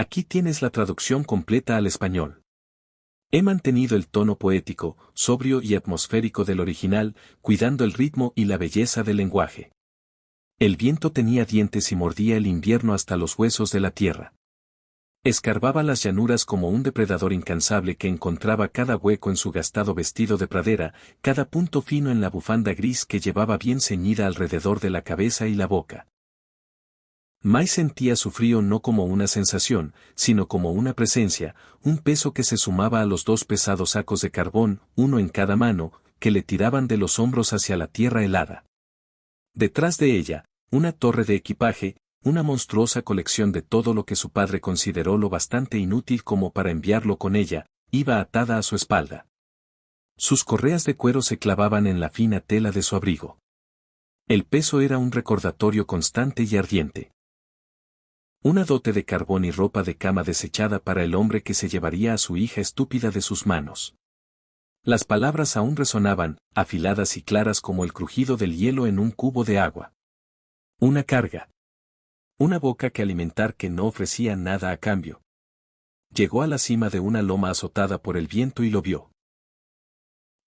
Aquí tienes la traducción completa al español. He mantenido el tono poético, sobrio y atmosférico del original, cuidando el ritmo y la belleza del lenguaje. El viento tenía dientes y mordía el invierno hasta los huesos de la tierra. Escarbaba las llanuras como un depredador incansable que encontraba cada hueco en su gastado vestido de pradera, cada punto fino en la bufanda gris que llevaba bien ceñida alrededor de la cabeza y la boca. Mai sentía su frío no como una sensación, sino como una presencia, un peso que se sumaba a los dos pesados sacos de carbón, uno en cada mano, que le tiraban de los hombros hacia la tierra helada. Detrás de ella, una torre de equipaje, una monstruosa colección de todo lo que su padre consideró lo bastante inútil como para enviarlo con ella, iba atada a su espalda. Sus correas de cuero se clavaban en la fina tela de su abrigo. El peso era un recordatorio constante y ardiente. Una dote de carbón y ropa de cama desechada para el hombre que se llevaría a su hija estúpida de sus manos. Las palabras aún resonaban, afiladas y claras como el crujido del hielo en un cubo de agua. Una carga. Una boca que alimentar que no ofrecía nada a cambio. Llegó a la cima de una loma azotada por el viento y lo vio.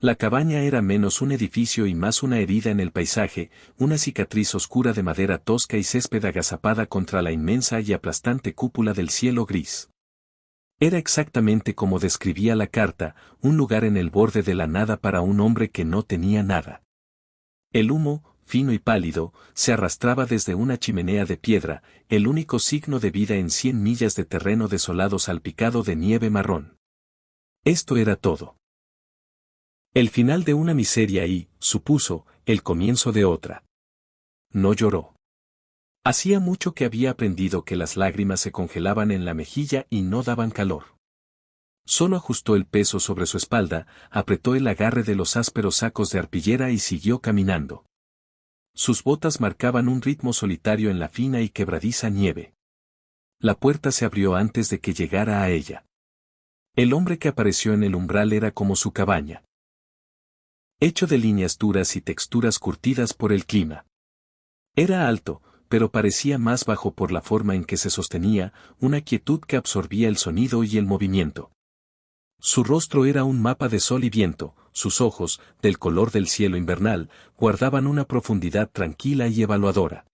La cabaña era menos un edificio y más una herida en el paisaje, una cicatriz oscura de madera tosca y césped agazapada contra la inmensa y aplastante cúpula del cielo gris. Era exactamente como describía la carta, un lugar en el borde de la nada para un hombre que no tenía nada. El humo, fino y pálido, se arrastraba desde una chimenea de piedra, el único signo de vida en 100 millas de terreno desolado salpicado de nieve marrón. Esto era todo. El final de una miseria y, supuso, el comienzo de otra. No lloró. Hacía mucho que había aprendido que las lágrimas se congelaban en la mejilla y no daban calor. Solo ajustó el peso sobre su espalda, apretó el agarre de los ásperos sacos de arpillera y siguió caminando. Sus botas marcaban un ritmo solitario en la fina y quebradiza nieve. La puerta se abrió antes de que llegara a ella. El hombre que apareció en el umbral era como su cabaña. Hecho de líneas duras y texturas curtidas por el clima. Era alto, pero parecía más bajo por la forma en que se sostenía, una quietud que absorbía el sonido y el movimiento. Su rostro era un mapa de sol y viento, sus ojos, del color del cielo invernal, guardaban una profundidad tranquila y evaluadora.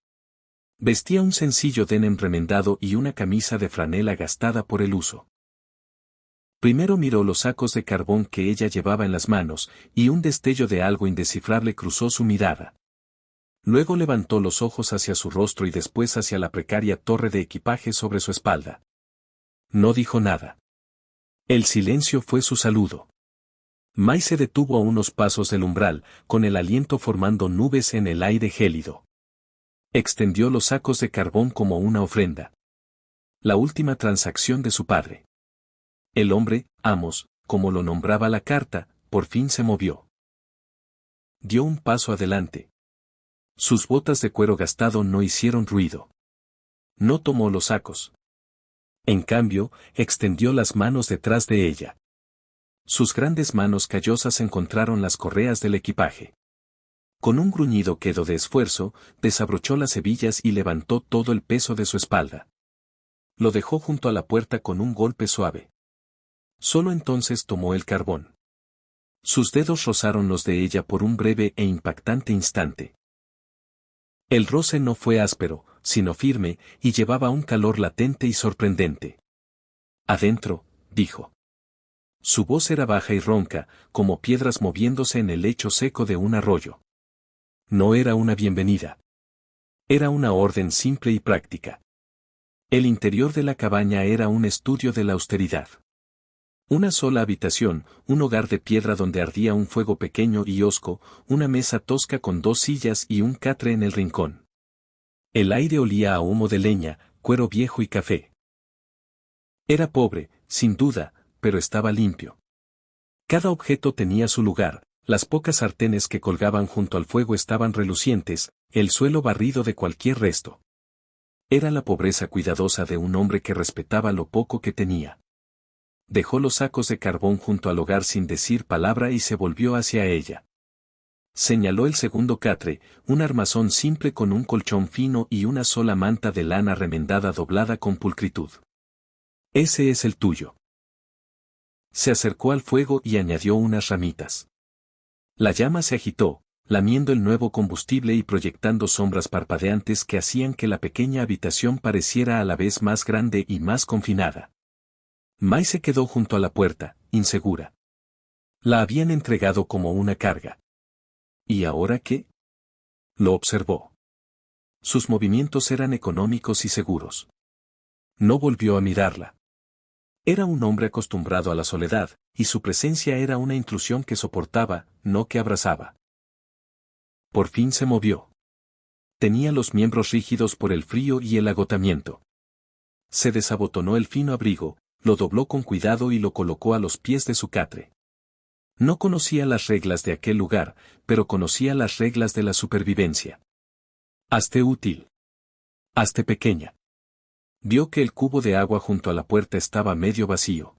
Vestía un sencillo denim remendado y una camisa de franela gastada por el uso. Primero miró los sacos de carbón que ella llevaba en las manos, y un destello de algo indescifrable cruzó su mirada. Luego levantó los ojos hacia su rostro y después hacia la precaria torre de equipaje sobre su espalda. No dijo nada. El silencio fue su saludo. Mai se detuvo a unos pasos del umbral, con el aliento formando nubes en el aire gélido. Extendió los sacos de carbón como una ofrenda. La última transacción de su padre. El hombre, Amos, como lo nombraba la carta, por fin se movió. Dio un paso adelante. Sus botas de cuero gastado no hicieron ruido. No tomó los sacos. En cambio, extendió las manos detrás de ella. Sus grandes manos callosas encontraron las correas del equipaje. Con un gruñido quedo de esfuerzo, desabrochó las hebillas y levantó todo el peso de su espalda. Lo dejó junto a la puerta con un golpe suave. Solo entonces tomó el carbón. Sus dedos rozaron los de ella por un breve e impactante instante. El roce no fue áspero, sino firme, y llevaba un calor latente y sorprendente. Adentro, dijo. Su voz era baja y ronca, como piedras moviéndose en el lecho seco de un arroyo. No era una bienvenida. Era una orden simple y práctica. El interior de la cabaña era un estudio de la austeridad. Una sola habitación, un hogar de piedra donde ardía un fuego pequeño y hosco, una mesa tosca con 2 sillas y un catre en el rincón. El aire olía a humo de leña, cuero viejo y café. Era pobre, sin duda, pero estaba limpio. Cada objeto tenía su lugar, las pocas sartenes que colgaban junto al fuego estaban relucientes, el suelo barrido de cualquier resto. Era la pobreza cuidadosa de un hombre que respetaba lo poco que tenía. Dejó los sacos de carbón junto al hogar sin decir palabra y se volvió hacia ella. Señaló el segundo catre, un armazón simple con un colchón fino y una sola manta de lana remendada doblada con pulcritud. Ese es el tuyo. Se acercó al fuego y añadió unas ramitas. La llama se agitó, lamiendo el nuevo combustible y proyectando sombras parpadeantes que hacían que la pequeña habitación pareciera a la vez más grande y más confinada. Mai se quedó junto a la puerta, insegura. La habían entregado como una carga. ¿Y ahora qué? Lo observó. Sus movimientos eran económicos y seguros. No volvió a mirarla. Era un hombre acostumbrado a la soledad, y su presencia era una intrusión que soportaba, no que abrazaba. Por fin se movió. Tenía los miembros rígidos por el frío y el agotamiento. Se desabotonó el fino abrigo, lo dobló con cuidado y lo colocó a los pies de su catre. No conocía las reglas de aquel lugar, pero conocía las reglas de la supervivencia. Hazte útil. Hazte pequeña. Vio que el cubo de agua junto a la puerta estaba medio vacío.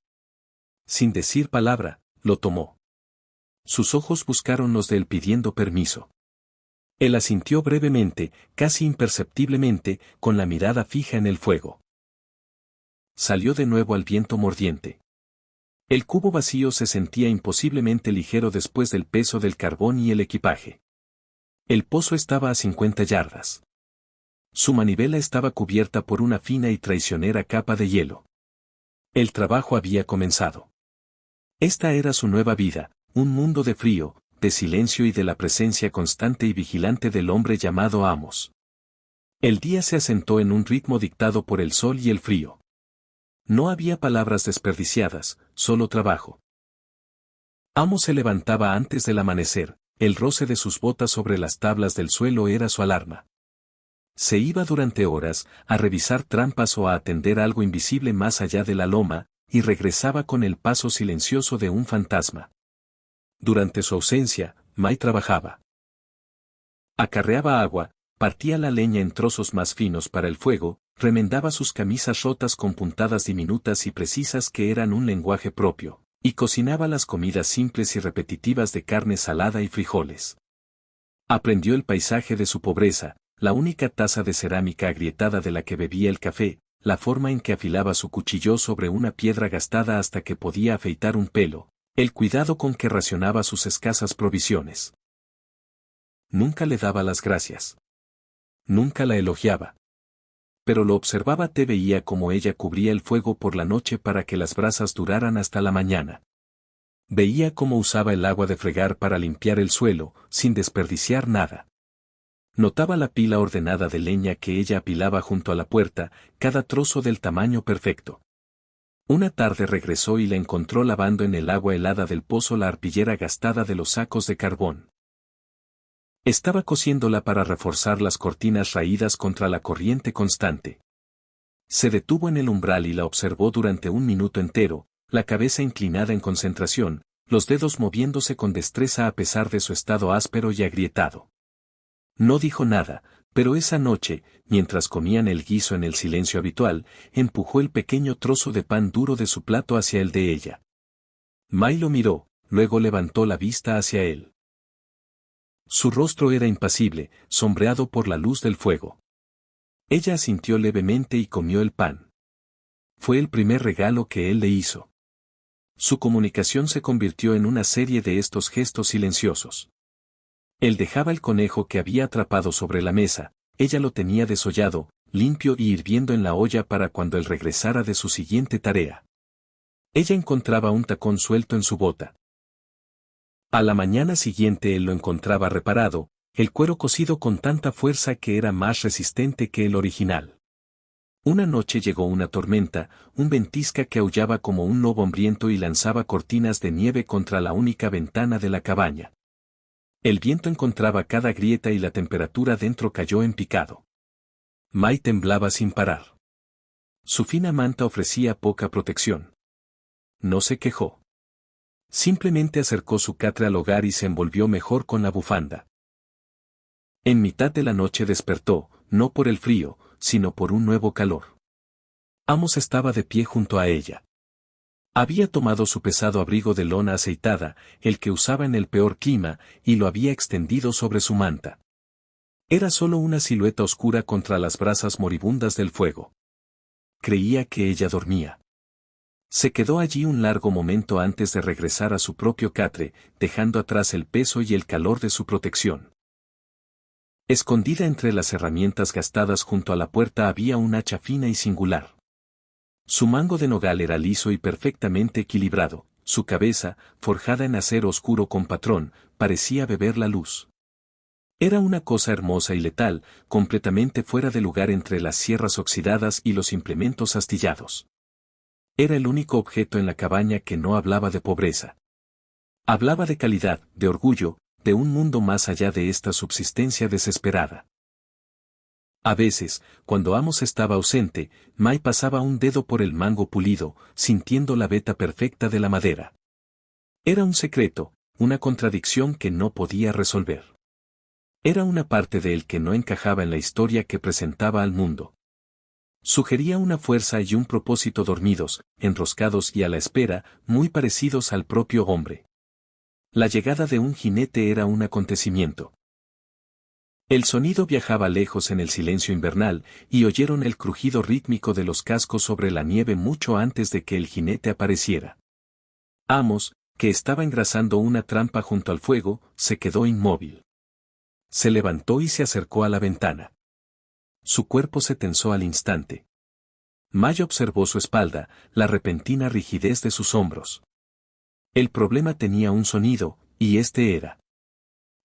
Sin decir palabra, lo tomó. Sus ojos buscaron los de él pidiendo permiso. Él asintió brevemente, casi imperceptiblemente, con la mirada fija en el fuego. Salió de nuevo al viento mordiente. El cubo vacío se sentía imposiblemente ligero después del peso del carbón y el equipaje. El pozo estaba a 50 yardas. Su manivela estaba cubierta por una fina y traicionera capa de hielo. El trabajo había comenzado. Esta era su nueva vida, un mundo de frío, de silencio y de la presencia constante y vigilante del hombre llamado Amos. El día se asentó en un ritmo dictado por el sol y el frío. No había palabras desperdiciadas, solo trabajo. Amos se levantaba antes del amanecer, el roce de sus botas sobre las tablas del suelo era su alarma. Se iba durante horas, a revisar trampas o a atender algo invisible más allá de la loma, y regresaba con el paso silencioso de un fantasma. Durante su ausencia, Mai trabajaba. Acarreaba agua, partía la leña en trozos más finos para el fuego, remendaba sus camisas rotas con puntadas diminutas y precisas que eran un lenguaje propio, y cocinaba las comidas simples y repetitivas de carne salada y frijoles. Aprendió el paisaje de su pobreza, la única taza de cerámica agrietada de la que bebía el café, la forma en que afilaba su cuchillo sobre una piedra gastada hasta que podía afeitar un pelo, el cuidado con que racionaba sus escasas provisiones. Nunca le daba las gracias. Nunca la elogiaba. Pero lo observaba, te veía como ella cubría el fuego por la noche para que las brasas duraran hasta la mañana. Veía cómo usaba el agua de fregar para limpiar el suelo, sin desperdiciar nada. Notaba la pila ordenada de leña que ella apilaba junto a la puerta, cada trozo del tamaño perfecto. Una tarde regresó y la encontró lavando en el agua helada del pozo la arpillera gastada de los sacos de carbón. Estaba cosiéndola para reforzar las cortinas raídas contra la corriente constante. Se detuvo en el umbral y la observó durante un minuto entero, la cabeza inclinada en concentración, los dedos moviéndose con destreza a pesar de su estado áspero y agrietado. No dijo nada, pero esa noche, mientras comían el guiso en el silencio habitual, empujó el pequeño trozo de pan duro de su plato hacia el de ella. Mai lo miró, luego levantó la vista hacia él. Su rostro era impasible, sombreado por la luz del fuego. Ella asintió levemente y comió el pan. Fue el primer regalo que él le hizo. Su comunicación se convirtió en una serie de estos gestos silenciosos. Él dejaba el conejo que había atrapado sobre la mesa, ella lo tenía desollado, limpio y hirviendo en la olla para cuando él regresara de su siguiente tarea. Ella encontraba un tacón suelto en su bota. A la mañana siguiente él lo encontraba reparado, el cuero cosido con tanta fuerza que era más resistente que el original. Una noche llegó una tormenta, un ventisca que aullaba como un lobo hambriento y lanzaba cortinas de nieve contra la única ventana de la cabaña. El viento encontraba cada grieta y la temperatura dentro cayó en picado. Mai temblaba sin parar. Su fina manta ofrecía poca protección. No se quejó. Simplemente acercó su catre al hogar y se envolvió mejor con la bufanda. En mitad de la noche despertó, no por el frío, sino por un nuevo calor. Amos estaba de pie junto a ella. Había tomado su pesado abrigo de lona aceitada, el que usaba en el peor clima, y lo había extendido sobre su manta. Era solo una silueta oscura contra las brasas moribundas del fuego. Creía que ella dormía. Se quedó allí un largo momento antes de regresar a su propio catre, dejando atrás el peso y el calor de su protección. Escondida entre las herramientas gastadas junto a la puerta había un hacha fina y singular. Su mango de nogal era liso y perfectamente equilibrado, su cabeza, forjada en acero oscuro con patrón, parecía beber la luz. Era una cosa hermosa y letal, completamente fuera de lugar entre las sierras oxidadas y los implementos astillados. Era el único objeto en la cabaña que no hablaba de pobreza. Hablaba de calidad, de orgullo, de un mundo más allá de esta subsistencia desesperada. A veces, cuando Amos estaba ausente, May pasaba un dedo por el mango pulido, sintiendo la veta perfecta de la madera. Era un secreto, una contradicción que no podía resolver. Era una parte de él que no encajaba en la historia que presentaba al mundo. Sugería una fuerza y un propósito dormidos, enroscados y a la espera, muy parecidos al propio hombre. La llegada de un jinete era un acontecimiento. El sonido viajaba lejos en el silencio invernal, y oyeron el crujido rítmico de los cascos sobre la nieve mucho antes de que el jinete apareciera. Amos, que estaba engrasando una trampa junto al fuego, se quedó inmóvil. Se levantó y se acercó a la ventana. Su cuerpo se tensó al instante. May observó su espalda, la repentina rigidez de sus hombros. El problema tenía un sonido, y este era.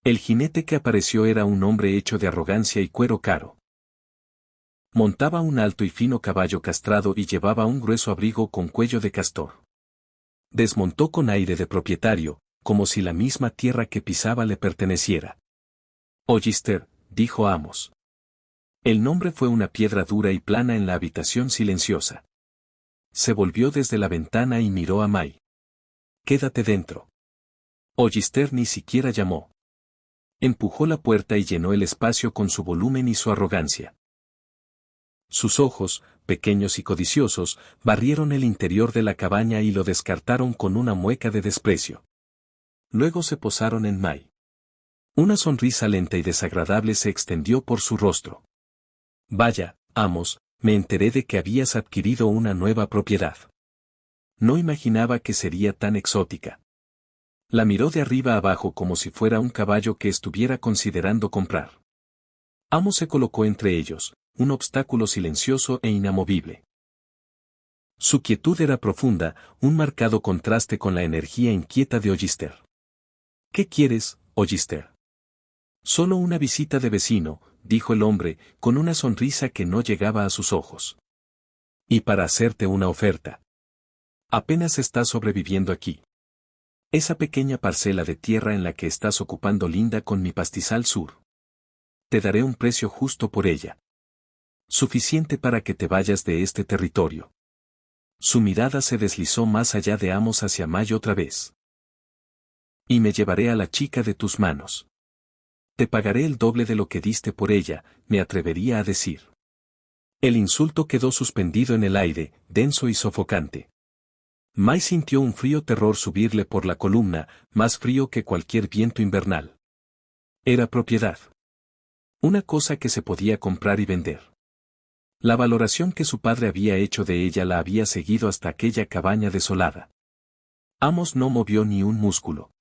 El jinete que apareció era un hombre hecho de arrogancia y cuero caro. Montaba un alto y fino caballo castrado y llevaba un grueso abrigo con cuello de castor. Desmontó con aire de propietario, como si la misma tierra que pisaba le perteneciera. Hollister, dijo Amos. El nombre fue una piedra dura y plana en la habitación silenciosa. Se volvió desde la ventana y miró a May. Quédate dentro. Hollister ni siquiera llamó. Empujó la puerta y llenó el espacio con su volumen y su arrogancia. Sus ojos, pequeños y codiciosos, barrieron el interior de la cabaña y lo descartaron con una mueca de desprecio. Luego se posaron en May. Una sonrisa lenta y desagradable se extendió por su rostro. Vaya, Amos, me enteré de que habías adquirido una nueva propiedad. No imaginaba que sería tan exótica. La miró de arriba abajo como si fuera un caballo que estuviera considerando comprar. Amos se colocó entre ellos, un obstáculo silencioso e inamovible. Su quietud era profunda, un marcado contraste con la energía inquieta de Hollister. ¿Qué quieres, Hollister? Solo una visita de vecino, dijo el hombre, con una sonrisa que no llegaba a sus ojos. Y para hacerte una oferta. Apenas estás sobreviviendo aquí. Esa pequeña parcela de tierra en la que estás ocupando linda con mi pastizal sur. Te daré un precio justo por ella. Suficiente para que te vayas de este territorio. Su mirada se deslizó más allá de Amos hacia May otra vez. Y me llevaré a la chica de tus manos. Te pagaré el doble de lo que diste por ella, me atrevería a decir. El insulto quedó suspendido en el aire, denso y sofocante. May sintió un frío terror subirle por la columna, más frío que cualquier viento invernal. Era propiedad. Una cosa que se podía comprar y vender. La valoración que su padre había hecho de ella la había seguido hasta aquella cabaña desolada. Amos no movió ni un músculo.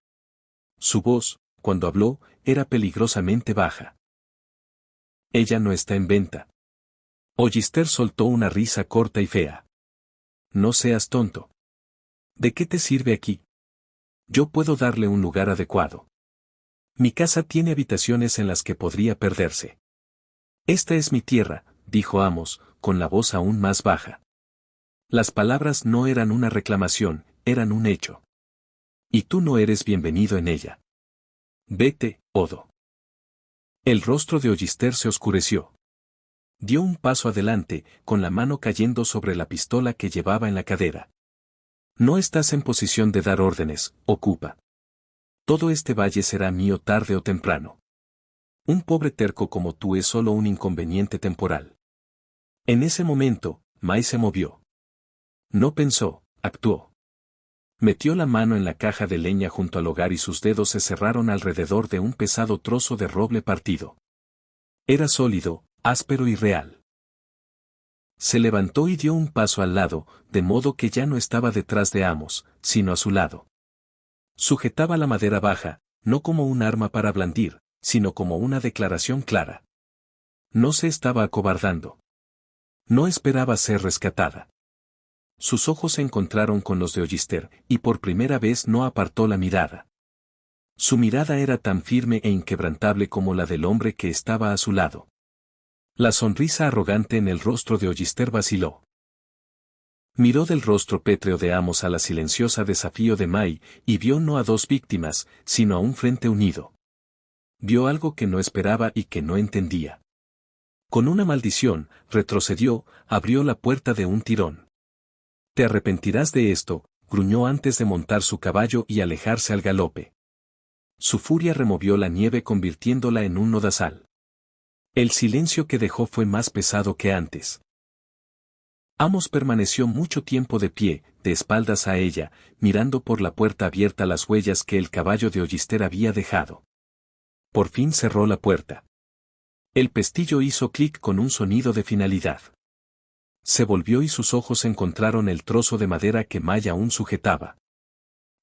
Su voz, cuando habló, era peligrosamente baja. Ella no está en venta. Hollister soltó una risa corta y fea. No seas tonto. ¿De qué te sirve aquí? Yo puedo darle un lugar adecuado. Mi casa tiene habitaciones en las que podría perderse. Esta es mi tierra, dijo Amos, con la voz aún más baja. Las palabras no eran una reclamación, eran un hecho. Y tú no eres bienvenido en ella. Vete, Odo. El rostro de Hollister se oscureció. Dio un paso adelante, con la mano cayendo sobre la pistola que llevaba en la cadera. No estás en posición de dar órdenes, ocupa. Todo este valle será mío tarde o temprano. Un pobre terco como tú es solo un inconveniente temporal. En ese momento, May se movió. No pensó, actuó. Metió la mano en la caja de leña junto al hogar y sus dedos se cerraron alrededor de un pesado trozo de roble partido. Era sólido, áspero y real. Se levantó y dio un paso al lado, de modo que ya no estaba detrás de Amos, sino a su lado. Sujetaba la madera baja, no como un arma para blandir, sino como una declaración clara. No se estaba acobardando. No esperaba ser rescatada. Sus ojos se encontraron con los de Hollister, y por primera vez no apartó la mirada. Su mirada era tan firme e inquebrantable como la del hombre que estaba a su lado. La sonrisa arrogante en el rostro de Hollister vaciló. Miró del rostro pétreo de Amos a la silenciosa desafío de May, y vio no a dos víctimas, sino a un frente unido. Vio algo que no esperaba y que no entendía. Con una maldición, retrocedió, abrió la puerta de un tirón. «Te arrepentirás de esto», gruñó antes de montar su caballo y alejarse al galope. Su furia removió la nieve convirtiéndola en un lodazal. El silencio que dejó fue más pesado que antes. Amos permaneció mucho tiempo de pie, de espaldas a ella, mirando por la puerta abierta las huellas que el caballo de Hollister había dejado. Por fin cerró la puerta. El pestillo hizo clic con un sonido de finalidad. Se volvió y sus ojos encontraron el trozo de madera que May aún sujetaba.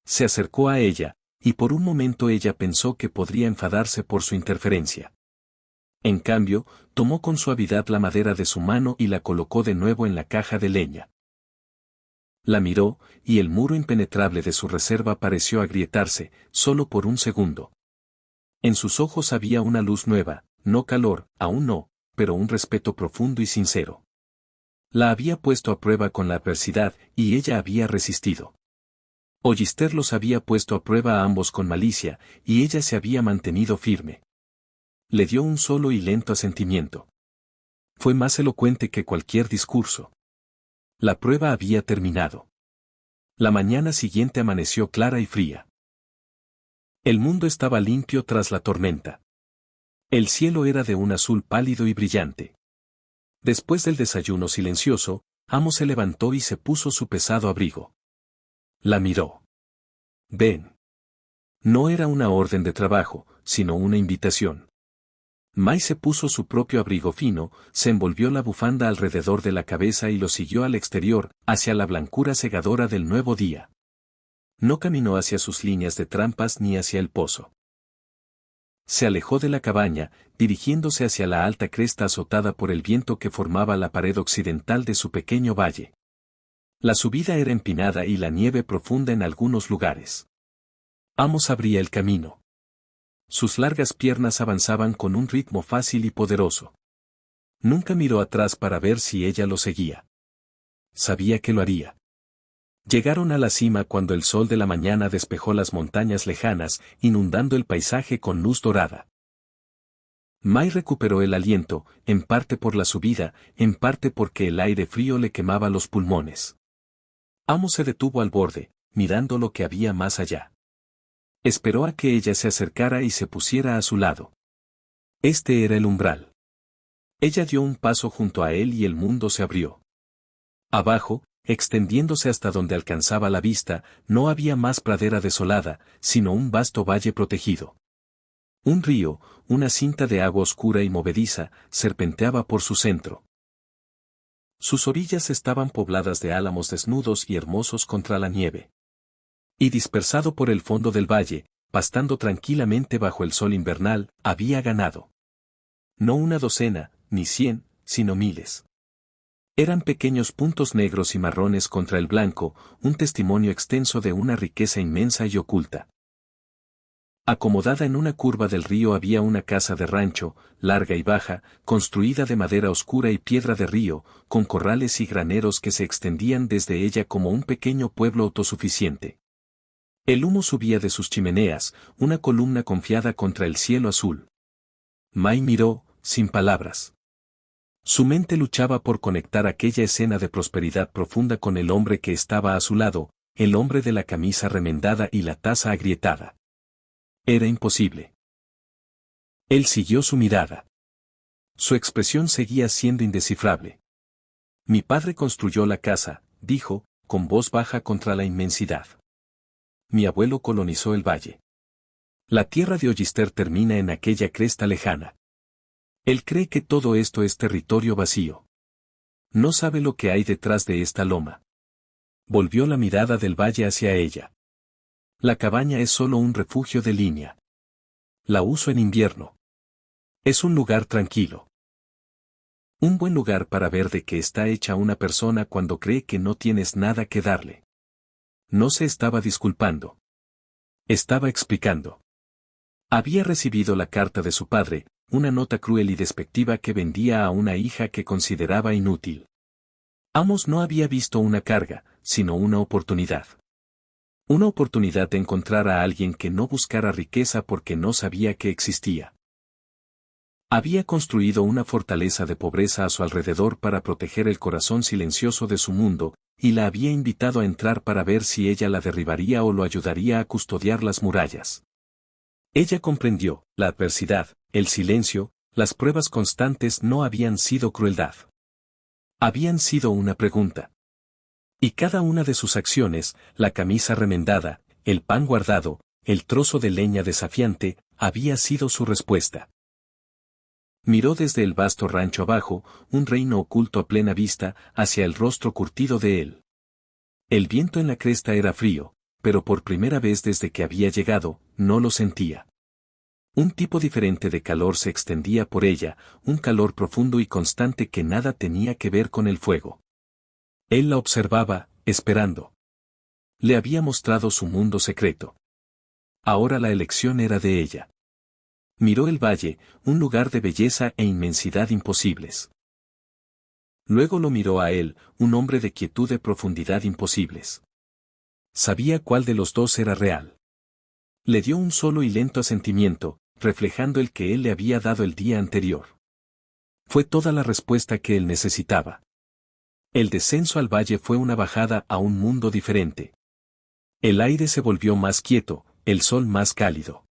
Se acercó a ella, y por un momento ella pensó que podría enfadarse por su interferencia. En cambio, tomó con suavidad la madera de su mano y la colocó de nuevo en la caja de leña. La miró, y el muro impenetrable de su reserva pareció agrietarse, solo por un segundo. En sus ojos había una luz nueva, no calor, aún no, pero un respeto profundo y sincero. La había puesto a prueba con la adversidad, y ella había resistido. Hollister los había puesto a prueba a ambos con malicia, y ella se había mantenido firme. Le dio un solo y lento asentimiento. Fue más elocuente que cualquier discurso. La prueba había terminado. La mañana siguiente amaneció clara y fría. El mundo estaba limpio tras la tormenta. El cielo era de un azul pálido y brillante. Después del desayuno silencioso, Amos se levantó y se puso su pesado abrigo. La miró. «Ven». No era una orden de trabajo, sino una invitación. May se puso su propio abrigo fino, se envolvió la bufanda alrededor de la cabeza y lo siguió al exterior, hacia la blancura cegadora del nuevo día. No caminó hacia sus líneas de trampas ni hacia el pozo. Se alejó de la cabaña, dirigiéndose hacia la alta cresta azotada por el viento que formaba la pared occidental de su pequeño valle. La subida era empinada y la nieve profunda en algunos lugares. Amos abría el camino. Sus largas piernas avanzaban con un ritmo fácil y poderoso. Nunca miró atrás para ver si ella lo seguía. Sabía que lo haría. Llegaron a la cima cuando el sol de la mañana despejó las montañas lejanas, inundando el paisaje con luz dorada. May recuperó el aliento, en parte por la subida, en parte porque el aire frío le quemaba los pulmones. Amos se detuvo al borde, mirando lo que había más allá. Esperó a que ella se acercara y se pusiera a su lado. Este era el umbral. Ella dio un paso junto a él y el mundo se abrió. Abajo, extendiéndose hasta donde alcanzaba la vista, no había más pradera desolada, sino un vasto valle protegido. Un río, una cinta de agua oscura y movediza, serpenteaba por su centro. Sus orillas estaban pobladas de álamos desnudos y hermosos contra la nieve. Y dispersado por el fondo del valle, pastando tranquilamente bajo el sol invernal, había ganado. No una docena, ni 100, sino miles. Eran pequeños puntos negros y marrones contra el blanco, un testimonio extenso de una riqueza inmensa y oculta. Acomodada en una curva del río había una casa de rancho, larga y baja, construida de madera oscura y piedra de río, con corrales y graneros que se extendían desde ella como un pequeño pueblo autosuficiente. El humo subía de sus chimeneas, una columna confiada contra el cielo azul. May miró, sin palabras. Su mente luchaba por conectar aquella escena de prosperidad profunda con el hombre que estaba a su lado, el hombre de la camisa remendada y la taza agrietada. Era imposible. Él siguió su mirada. Su expresión seguía siendo indescifrable. Mi padre construyó la casa, dijo, con voz baja contra la inmensidad. Mi abuelo colonizó el valle. La tierra de Hollister termina en aquella cresta lejana. Él cree que todo esto es territorio vacío. No sabe lo que hay detrás de esta loma. Volvió la mirada del valle hacia ella. La cabaña es solo un refugio de línea. La uso en invierno. Es un lugar tranquilo. Un buen lugar para ver de qué está hecha una persona cuando cree que no tienes nada que darle. No se estaba disculpando. Estaba explicando. Había recibido la carta de su padre, una nota cruel y despectiva que vendía a una hija que consideraba inútil. Amos no había visto una carga, sino una oportunidad. Una oportunidad de encontrar a alguien que no buscara riqueza porque no sabía que existía. Había construido una fortaleza de pobreza a su alrededor para proteger el corazón silencioso de su mundo, y la había invitado a entrar para ver si ella la derribaría o lo ayudaría a custodiar las murallas. Ella comprendió, la adversidad, el silencio, las pruebas constantes no habían sido crueldad. Habían sido una pregunta. Y cada una de sus acciones, la camisa remendada, el pan guardado, el trozo de leña desafiante, había sido su respuesta. Miró desde el vasto rancho abajo, un reino oculto a plena vista, hacia el rostro curtido de él. El viento en la cresta era frío, pero por primera vez desde que había llegado, no lo sentía. Un tipo diferente de calor se extendía por ella, un calor profundo y constante que nada tenía que ver con el fuego. Él la observaba, esperando. Le había mostrado su mundo secreto. Ahora la elección era de ella. Miró el valle, un lugar de belleza e inmensidad imposibles. Luego lo miró a él, un hombre de quietud y profundidad imposibles. Sabía cuál de los dos era real. Le dio un solo y lento asentimiento, reflejando el que él le había dado el día anterior. Fue toda la respuesta que él necesitaba. El descenso al valle fue una bajada a un mundo diferente. El aire se volvió más quieto, el sol más cálido.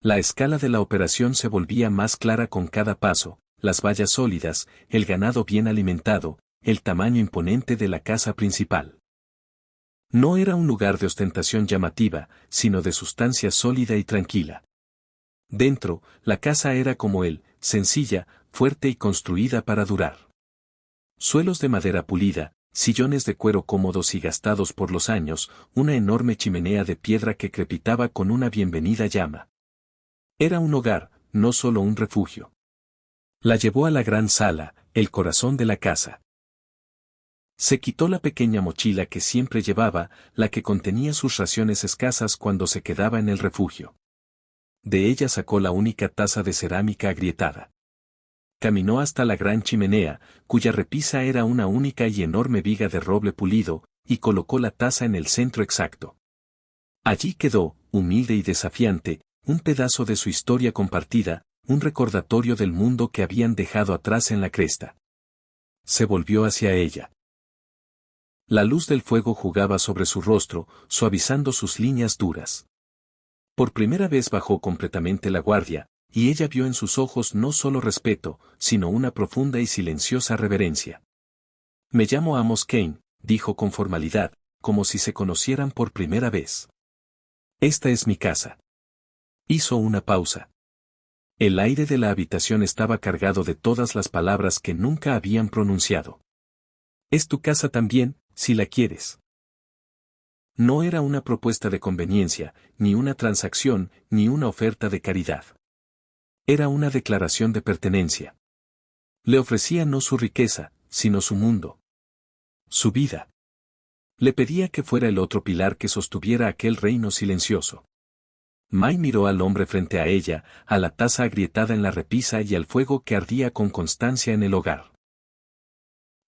La escala de la operación se volvía más clara con cada paso, las vallas sólidas, el ganado bien alimentado, el tamaño imponente de la casa principal. No era un lugar de ostentación llamativa, sino de sustancia sólida y tranquila. Dentro, la casa era como él, sencilla, fuerte y construida para durar. Suelos de madera pulida, sillones de cuero cómodos y gastados por los años, una enorme chimenea de piedra que crepitaba con una bienvenida llama. Era un hogar, no solo un refugio. La llevó a la gran sala, el corazón de la casa. Se quitó la pequeña mochila que siempre llevaba, la que contenía sus raciones escasas cuando se quedaba en el refugio. De ella sacó la única taza de cerámica agrietada. Caminó hasta la gran chimenea, cuya repisa era una única y enorme viga de roble pulido, y colocó la taza en el centro exacto. Allí quedó, humilde y desafiante, un pedazo de su historia compartida, un recordatorio del mundo que habían dejado atrás en la cresta. Se volvió hacia ella. La luz del fuego jugaba sobre su rostro, suavizando sus líneas duras. Por primera vez bajó completamente la guardia, y ella vio en sus ojos no solo respeto, sino una profunda y silenciosa reverencia. Me llamo Amos Kane, dijo con formalidad, como si se conocieran por primera vez. Esta es mi casa. Hizo una pausa. El aire de la habitación estaba cargado de todas las palabras que nunca habían pronunciado. Es tu casa también, si la quieres. No era una propuesta de conveniencia, ni una transacción, ni una oferta de caridad. Era una declaración de pertenencia. Le ofrecía no su riqueza, sino su mundo. Su vida. Le pedía que fuera el otro pilar que sostuviera aquel reino silencioso. Mai miró al hombre frente a ella, a la taza agrietada en la repisa y al fuego que ardía con constancia en el hogar.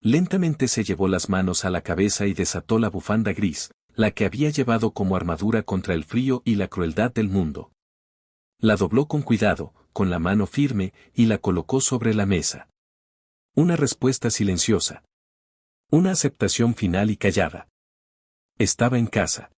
Lentamente se llevó las manos a la cabeza y desató la bufanda gris, la que había llevado como armadura contra el frío y la crueldad del mundo. La dobló con cuidado, con la mano firme, y la colocó sobre la mesa. Una respuesta silenciosa. Una aceptación final y callada. Estaba en casa.